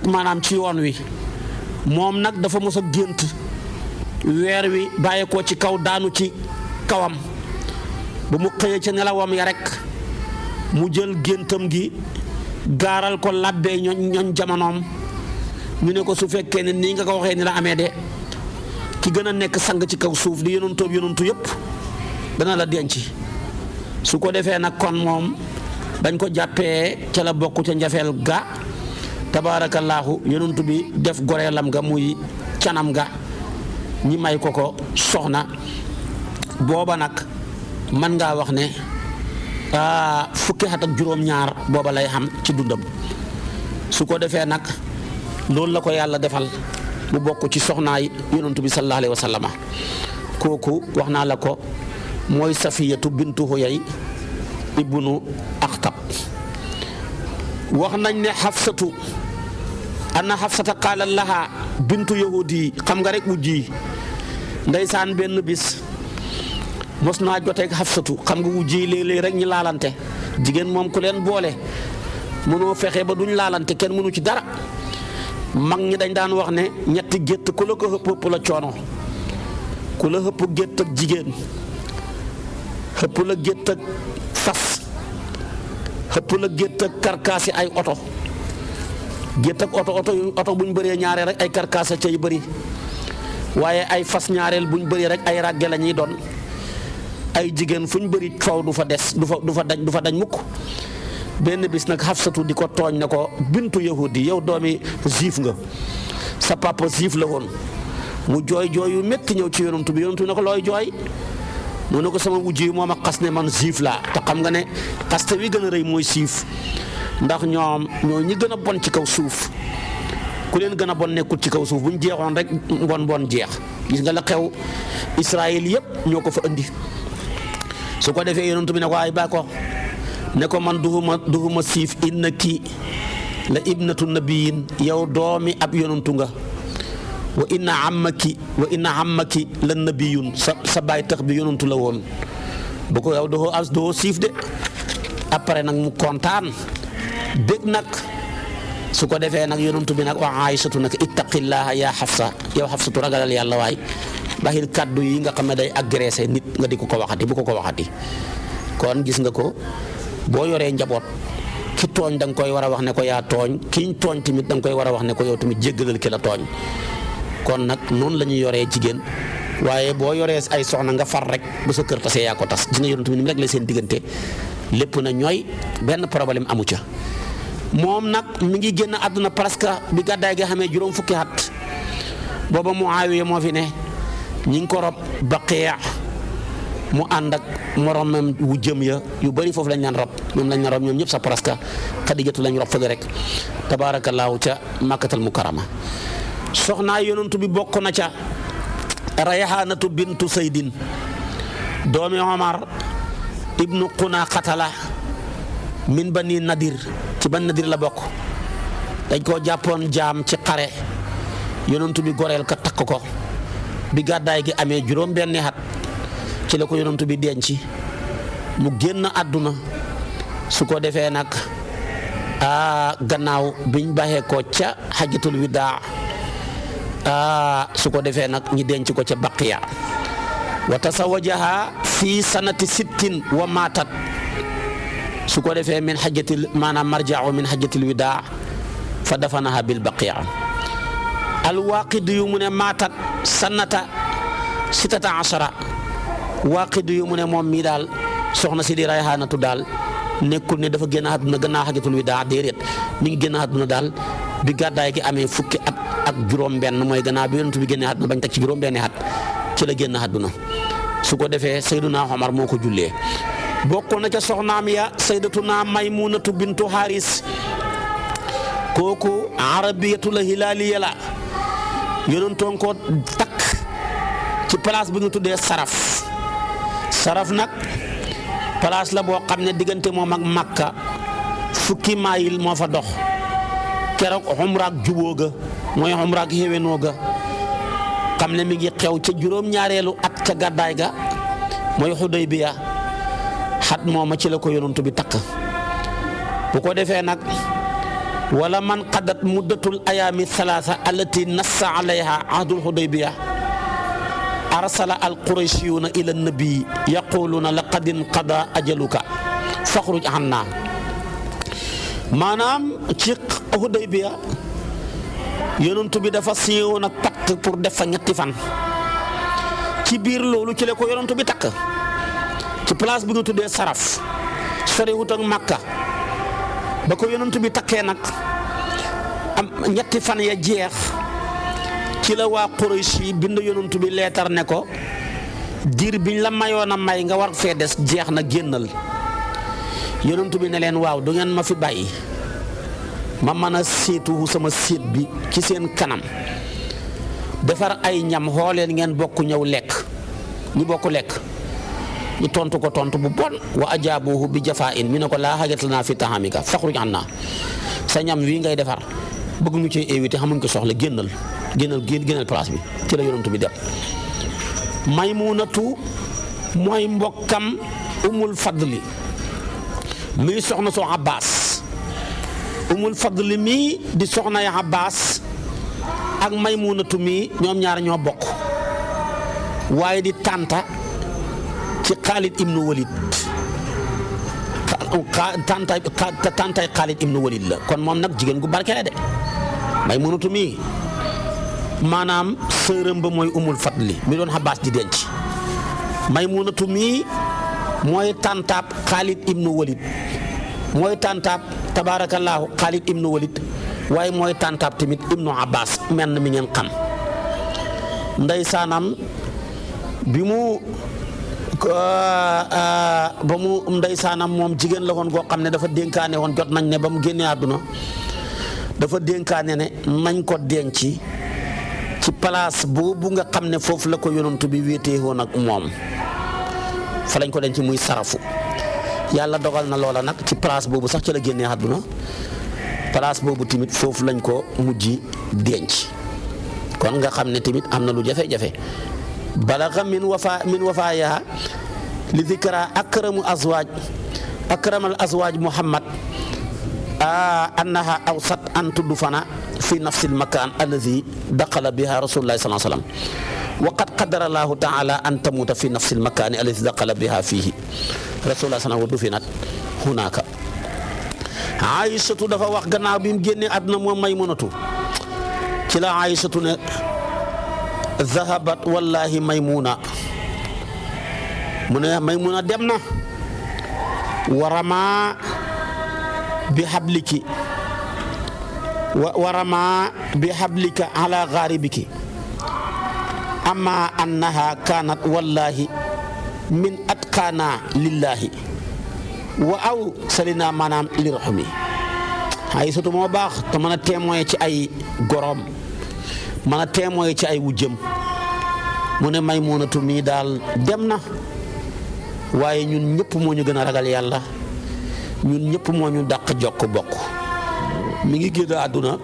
maanaam ci yoon wi moom nag dafa mos a gént weer wi bàyyi ko ci kaw daanu ci kawam ba mu xëyee ca nelawam ya rek mu jël géntam gi gaaral ko làbbee ñoñ jamonoom ñu ne ko su fekkee ne nii nga ko waxee ni la amee de ki gën a nekk sang ci kaw suuf di yonantu yëpp dana la denc su ko defee nag kon moom dañ ko jàppee ca la bokk ca njafeel ga tabaarakallaahu yonantu bi def goreelam ga muy canam ga ñi may ko soxna booba nag mën ngaa wax ne fukki at ak juróom-ñaar booba lay xam ci dundam su ko defee nag loolu la ko yàlla defal mu bokk ci soxnaay yonantu bi sallallahu alayhi wa sallama kooku wax naa la ko mooy Safiyatu bintu Huyay ibnu Axtab wax nañ ne Xafsatu anna Xafsata qaala laha bintu yahudi xam nga rek wujji ndeysaan benn bis mos naa joteeg Xafsatu xam nga wujji léeg-léeg rek ñi laalante jigéen moom ku leen boole mënoo fexe ba duñ laalante kenn mënu ci dara mag ñi dañ daan wax ne ñetti gétt ku la ko xëpp la coono ku la xëpp gétt ak jigéen xëpp la gétt ak fas xëpp la gétt ak karkaasi ay oto gétt ak oto buñ bëree ñaareel rek ay karkaasa cay bëri waaye ay fas ñaareel buñ bëri rek ay ràgge la ñuy doon ay jigéen fuñ bëri coow du fa des du fa dañ mukk benn bis nag Xafsatu di ko tooñ ne ko bintu yahudi yow doomi juif nga sa papa juif la woon mu jooy yu métti ñëw ci yonantu bi ne ko looy jooy mu ne ko sama wujj yi moom a xas ne man juif laa te xam nga ne xaste wi gën a rëy mooy juif ndax ñoom ñoo ñi gën a bon ci kaw suuf ku leen gën a bon nekkul ci kaw suuf bu ñu jeexoon rek bon jeex gis nga la xew Israël yëpp ñoo ko fa indi su ko defee yonantu bi ne ko ay ba ko ne ko man duhuma siif innaki la ibnatu nabiyin yow doomi ab yonantu nga wa inna ammaki la nabiyun sa baay tax bi yonantu la woon bu ko yow doo siif de après nag mu kontaan bég nag su ko defee nag yonantu bi nag wa Aysatu nag ittaqillaha yaa Xafsa yow Xafsatu ragalal yàlla waay baxil kàddu yi nga xam ne day agressé nit nga di ko waxati bu ko waxati kon gis nga ko boo yoree njaboot ki tooñ da nga koy war a wax ne ko yaa tooñ kiñ tooñ tamit da nga koy war a wax ne ko yow tamit jéggalal ki la tooñ kon nag noonu la ñuy yoree jigéen waaye boo yoree ay soxna nga far rek ba sa kër tasee yaa ko tas gis nga yonent bi ni mu rek la seen diggante lépp na ñooy benn problème amu ca moom nag mi ngi génn àdduna presque bi gàddaay ga xamee juróom fukki at booba Muawiya moo fi ne ñi ngi ko rob Baqiya mu ànd ak moromam wu jëm ya yu bëri foofu lañ leen rob ñoom ñëpp sa presque Xadijatu lañ rob fëgg rek tabaarakallaahu ca Makkatal Mukarrama soxnaa yonantu bi bokk na ca Rayhaanatu bintu Saydin doomi Omar ibnu Qunaqatala min Bani Nadir ci Bani Nadir la bokk dañ koo jàppoon jaam ci xare yonantu bi goreel ka takk ko bi gàddaay gi amee juróom benni at ci la ko yonantu bi denc mu génn àdduna su ko defee nag gannaaw biñ baxee ko ca xajatul widaa su ko defee nag ñi denc ko ca Baqiya wa tasawajaha fii sanati sittin wa maatat su ko defee min xajatil maanaam marjaa min xajatil widaa fa dafanaha bil Baqiya alwaaqidi yu mu ne maatat sanata sitata ashara waaqidi yu mu ne moom mii daal soxna si di Rayhaanatu daal nekkul ne dafa génn àdduna gannaaw xajatul widaa déedéet mi ngi génn àdduna daal bi gàddaay gi amee fukki at ak juróom-benn mooy gannaaw bi yonent bi génnee àdduna bañ teg ci juróom-benni at ci la génn àdduna su ko defee Seydunaa Omar moo ko jullee. bokk na ca soxnaam ya Sayyidatuna Maymunatu bintu Haris kooku arabiyatu la hilaaliya la yonentoon ko takk ci place bi ñu tuddee saraf nag place la boo xam ne diggante moom ak Makka fukki maayil moo fa dox keroog umraak juboo ga mooy umraak xéwénoo ga xam ne mi ngi xew ca juróom-ñaareelu at ca gàddaay ga mooy Xudaybiya xat mooma ci la ko yonent bi takk bu ko defee nag wala man qadat muddatul ayaami salaasa allati nassa alayha ahdul Xudaybiya arsala al qurayshiyuuna ila nabi yaquluuna laqad inqada ajaluka faxruj anna maanaam ci Xudaybiya yonent bi dafa signé woon ak pacte pour def fa ñetti fan ci biir loolu ci la ko yonent bi takk ci place bi nga tuddee saraf soriwut ak Makka ba ko yonent bi takkee nag am ñetti fan ya jeex ci la waa Quraysh yi bind yonent bi leetar ne ko diir biñ la mayoon a may nga war fee des jeex na génnal yonent bi ne leen waaw du ngeen ma fi bàyyi ma mën a seetu sama séet bi ci seen kanam defar ay ñam xooleen ngeen bokk ñëw lekk ñu bokk lekk ñu tontu ko tontu bu bon wa ajaabuhu bi jafaa'in mi ne ko laa hajata lanaa fi tahamika faxruj annaa sa ñam wii ngay defar bëgg ñu ci invité xamuñ ko soxla génnal place bi ci la yonent bi dem. Maymunatu mooy mbokkam umul fadli mii soxna soo Abbas umul fadli mii di soxna ya Abbas ak Maymunatu mii ñoom ñaar ñoo bokk waaye di tànta ci Xaalid ibnu Walid tàntay Xaalid ibnu Walid la kon moom nag jigéen gu barke la de Maymunatu mii maanaam sërëm ba mooy umul fadli mi doon Abbas di denc Maymunatu mii mooy tàntaab Xaalid ibnu Walid mooy tàntaab tabaarakallaahu Xaalid ibnu Walid waaye mooy tàntaab tamit ibnu Abbas menn mi ngeen xam ndeysaanam bi mu ba mu ndeysaanam moom jigéen la woon goo xam ne dafa dénkaane woon jot nañ ne ba mu génnee àdduna dafa dénkaane ne nañ ko denc ci place boobu nga xam ne foofu la ko yonent bi wéetee woon ak moom fa lañ ko denc muy sarafu yàlla dogal na loola nag ci place boobu sax ci la génnee àdduna place boobu tamit foofu lañ ko mujj denc kon nga xam ne tamit am na lu jafe-jafe balaga min wafaayaha li dikra akramal azwaaj Muhammad annaha awsat an tudfana fi nafsi almakan alladi daqala biha rasulullahi sallallahu alayhi wa sallam wa qad qadara allahu taala an tamuta fi nafsi almakani alladi daqala biha fihi rasulullah sallallahu dufinat hunaka Aïsatu dafa wax gannaaw bi mu génnee àdduna moom Maymunatu ci la Aïsatu ne zahabat wallahi Maymuna mu ne Maymuna dem na warama bi habliki warama bi hablika ala gharibiki amma annaha kanat wallahi min atqana lillahi wa aw salina maanaam li rahmi Aïsatu moo baax te mën a témoin ci ay gorom mën a témoin ci ay wujjëm mu ne Maymunatu mii daal dem na waaye ñun ñëpp moo ñu gën a ragal yàlla ñun ñëpp moo ñu dàq jokk bokk mi ngi génn àdduna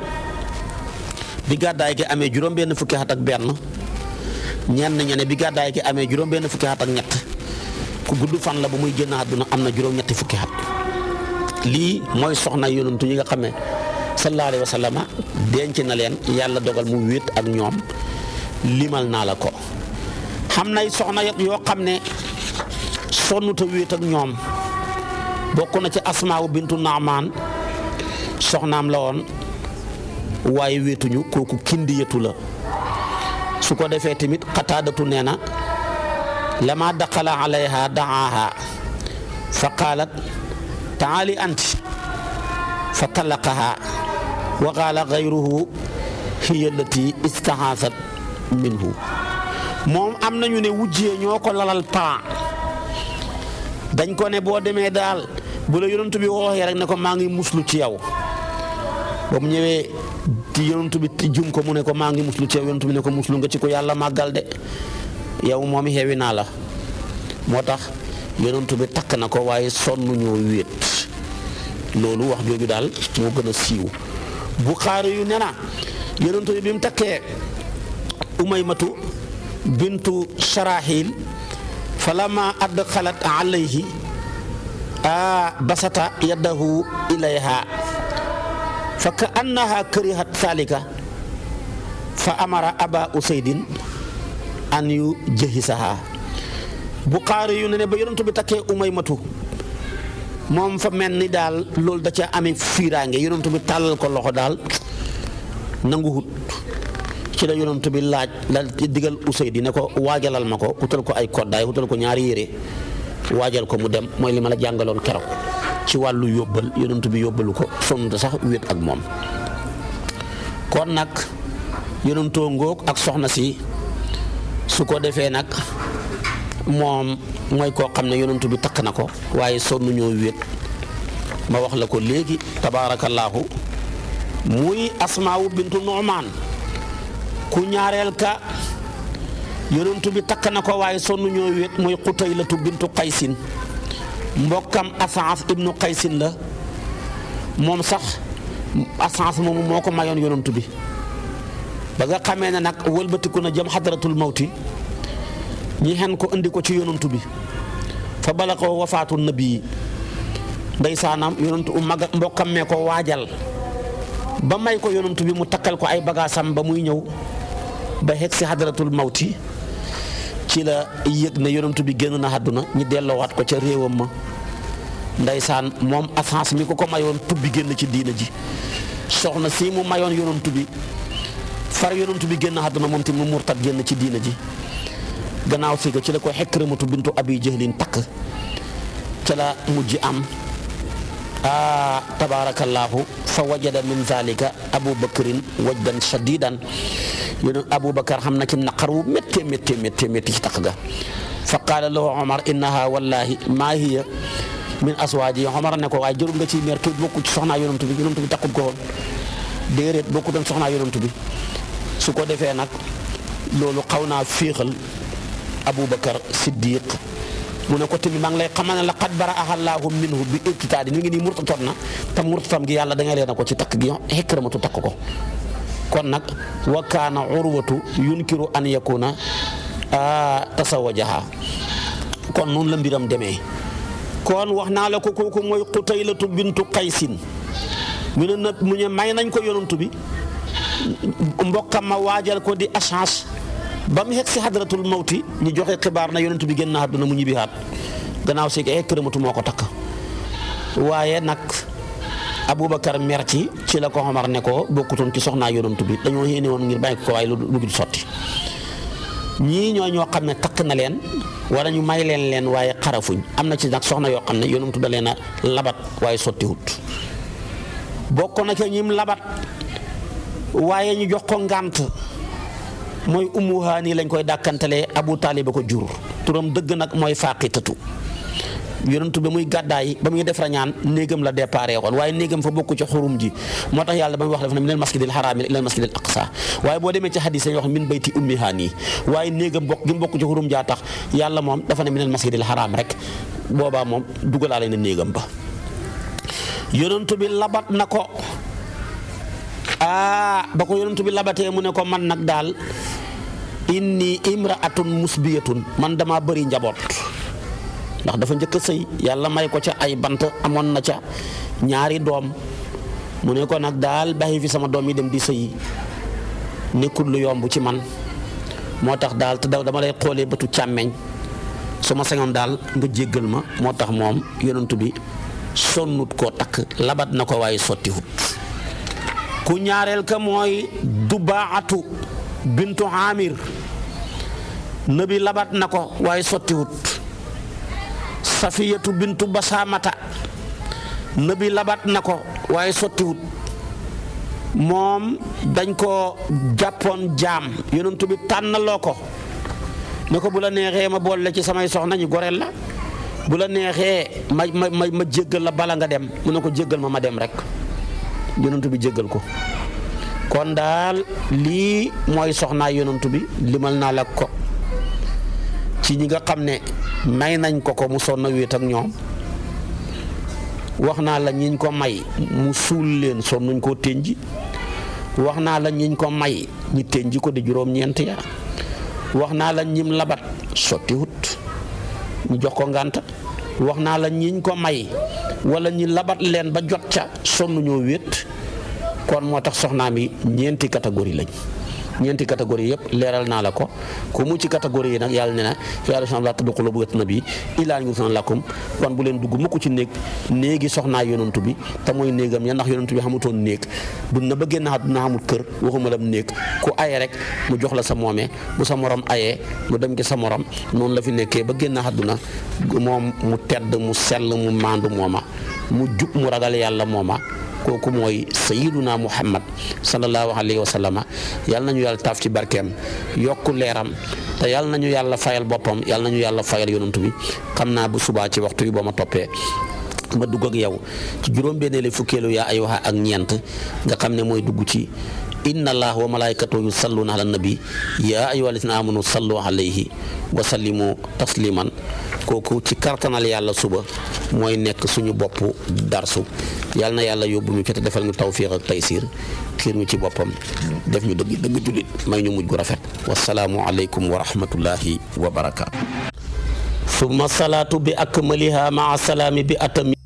bi gàddaay gi amee juróom-benn fukki at ak benn ñenn ñene bi gàddaay gi amee juróom-benn fukki at ak ñett ku gudd fan la ba muy génn àdduna am na juróom-ñetti fukki at lii mooy soxna yonantu yi nga xam ne sallallahu alayhi wa sallam denc na leen yàlla dogal mu wéet ak ñoom limal naa la ko xam nay soxna yoo xam ne sonnuta wéet ak ñoom bokk na ci Asmaa bintu Naamaan soxnaam la woon waaye wéetuñu kooku kindiyatu la su ko defee tamit Qataadatu nee na lama daqala alayha daaha fa qaalat taali anti fa talaqaha wa qaala gayruhu hiya allati istahaasat minhu. moom am nañu ne wujjee ñoo ko lalal plan dañ ko ne boo demee daal bu la yonent bi waxee rek ne ko maa ngi muslu ci yow ba mu ñëwee ci yonent bi jum ko mu ne ko maa ngi muslu ci yow yonent bi ne ko muslu nga ci ko yàlla màggal de yow moom xewi naa la moo tax yonent bi takk na ko waaye sonn ñoo wéet loolu wax jooju daal moo gën a siiw. Buxaari yu ne na yonent bi bi mu takkee Umaymatu bintu Sharahil falamma adxalat alayhi basata yadahu ilayha fa ka annaha karihat salika fa amara aba usaydin an yu jahisaha. Buxaari yu ne ba yonent bi takkee Umaymatu moom fa mel ni daal loolu da ca amee fiiraange yonent bi tàllal ko loxo daal nanguwut ci la yonent bi laaj la digal Usaydi ne ko waajalal ma ko utal ko ay koddaay utal ko ñaari yére waajal ko mu dem mooy li ma la jàngaloon keroog ci wàllu yóbbal yonent bi yóbbalu ko sonn sax wéet ak moom. kon nag yonentoo ngóog ak soxna si su ko defee nag moom mooy koo xam ne yonent bi takk na ko waaye sonn ñoo wéet ma wax la ko léegi tabaarakallaahu muy Asmaawu bintu Nu'maan ku ñaareel ka yonent bi takk na ko waaye sonn ñoo wéet mooy Qutaylatu bintu Qaysin mbokkam Asaas ibnu Qaysin la moom sax Asaas moomu moo ko mayoon yonent bi ba nga xamee ne nag wëlbatiku na jëm xadratul mawti ñi xen ko indi ko ci yonent bi fa balaqoo wafaatu nabi ndeysaanam yonent mbokkam mee ko waajal ba may ko yonent bi mu takkal ko ay bagaasam ba muy ñëw ba xeg si xadratul mawti ci la yëg ne yonent bi génn na àdduna ñi delloowaat ko ca réewam ma ndeysaan moom Asaas mi ko mayoon tubbi génn ci diina ji soxna si mu mayoon yonent bi far yonent bi génn àdduna moom tamit mu murtat génn ci diina ji gannaaw si ci la ko Xikrimatu bintu Abi Jahlin takk ca la mujj am tabaarakallaahu fa wajada min zalika Abu Bakrin wajdan shadidan yéen Abu Bakar xam na ci naqar wu métti ci takk ga fa qaala lahu Omar innaha wallahi maa hiya min aswaaji Omar ne ko waaye jërul nga ciy meer kii bokku ci soxnaa yonent bi takkut ko woon déedéet bokku doon soxnaa yonent bi su ko defee nag loolu xaw naa féexal Aboubacar Siddiq mu ne ko tamit maa ngi lay xamal ne laqad bara'aha Allaahu minhu bi irtitaadi ñu ngi nii murtatoon na te murtatam gi yàlla da ngay leen ko ci takk gi Xikrimatu takk ko kon nag wa kaana Urwatu yunkiru an yakuna tasawajaha kon noonu la mbiram demee kon wax naa la ko kooku mooy Qutaylatu bintu Qaysin mu ne may nañ ko yonantu bi mbokkam ma waajal ko di Asaas ba mu xeg si xadratul mawti ñu joxe xibaar na yonent bi génn na àdduna mu ñibbi haat gannaaw si Xikrimatu moo ko takk waaye nag Aboubacar mer ci la ko Omar ne ko bokkutoon ci soxnaa yonent bi dañoo yéene woon ngir bàyyi ko waaye lu dul sotti ñii ñoo xam ne takk na leen wala ñu may leen waaye xarafuñ am na ci nag soxna yoo xam ne yonent da leen a labat waaye sottiwut bokk na ca ñim labat waaye ñu jox ko ngànt mooy Ummu Haani lañ koy dàkkantalee Abu Taalib ba ko jur turam dëgg nag mooy Faaqitatu yonentu bi muy gàddaay ba muy def rañaan néegam la déparé woon waaye néegam fa bokku ci xurum ji moo tax yàlla ba muy wax def na minal masjidil haraami ilal masjidil aqsa waaye boo demee ci hadis yi wax min bayti Ummi Haani waaye néegam bokk gi mu bokk ci xurum jaa tax yàlla moom dafa ne minal masjidil haraam rek boobaa moom dugalaale na néegam ba yonentu bi labat na ko ba ko yonentu bi labatee mu ne ko man nag daal inni imraatun musbiyatun man dama bëri njaboot ndax dafa njëkk a sëy yàlla may ko ca ay bant amoon na ca ñaari doom mu ne ko nag daal bàyyi fi sama doom yi dem di sëyi nekkul lu yomb ci man moo tax daal te dama lay xoolee bëtu càmmeñ su ma sañoon daal nga jéggal ma moo tax moom yonent bi sonnut koo takk labat na ko waaye sottiwut ku ñaareel ka mooy Dubaatu bintu Amir nabi labat na ko waaye sottiwut Safiyatu bintu Basamata nabi labat na ko waaye sottiwut moom dañ ko jàppoon jaam yonent bi tànnaloo ko ne ko bu la neexee ma boole ci samay soxna ñu goreel la bu la neexee ma jéggal la bala nga dem mu ne ko jéggal ma dem rek yonent bi jéggal ko. kon daal lii mooy soxnaa yonent bi limal naa la ko ci ñi nga xam ne may nañ ko mu sonn wéet ak ñoom wax naa la ñiñ ko may mu suul leen sonnuñ koo tënji wax naa la ñiñ ko may ñi tënji ko di juróom-ñeent ya wax naa la ñim labat sotti wut ñu jox ko ngànt wax naa la ñiñ ko may wala ñi labat leen ba jot ca sonnuñoo wéet kon moo tax soxnaam yi ñeenti catégorie lañ ñeenti catégorie yëpp leeral naa la ko ku mu ci catégorie yi nag yàlla ne na yaa ayyuhaa laa tadxulu buyuutan nabiyyi illaa an yu'zana lakum kon bu leen dugg mukk ci néegi soxnaa yonantu bi te mooy néegam ya ndax yonantu bi xamutoon néeg dund na ba génn àdduna xamul kër waxuma la néeg ku aye rek mu jox la sa moomee bu sa morom ayee mu dem ci sa morom noonu la fi nekkee ba génn àdduna moom mu tedd mu sell mu maandu mooma mu jub mu ragal yàlla mooma kooku mooy sayyiduna Muhammad sallallahu alayhi wa sallam yàlla nañu yàlla taaf ci barkeem yokku leeram te yàlla nañu yàlla fayal boppam yàlla nañu yàlla fayal yonantu bi xam naa bu subaa ci waxtu yi boo ma toppee ma dugg ak yow ci juróom-benneeli fukkeelu yaa ayyuha ak ñeent nga xam ne mooy dugg ci inna allaha wa malaikatahu yusalluna ala nabi yaa ayyuha allazina amanu sallu alayhi wa sallimu tasliman kooku ci kartanal yàlla suba mooy nekk suñu bopp darsu yàlla na yàlla yóbbu ñu ci te defal ñu tawfiq ak taysiir xiir ñu ci boppam def ñu dëgg jullit may ñu mujj gu rafet wasalaamu aleykum wa rahmatullahi wa barakaatu. summa salaatu bi akmaliha maa salaami bi atami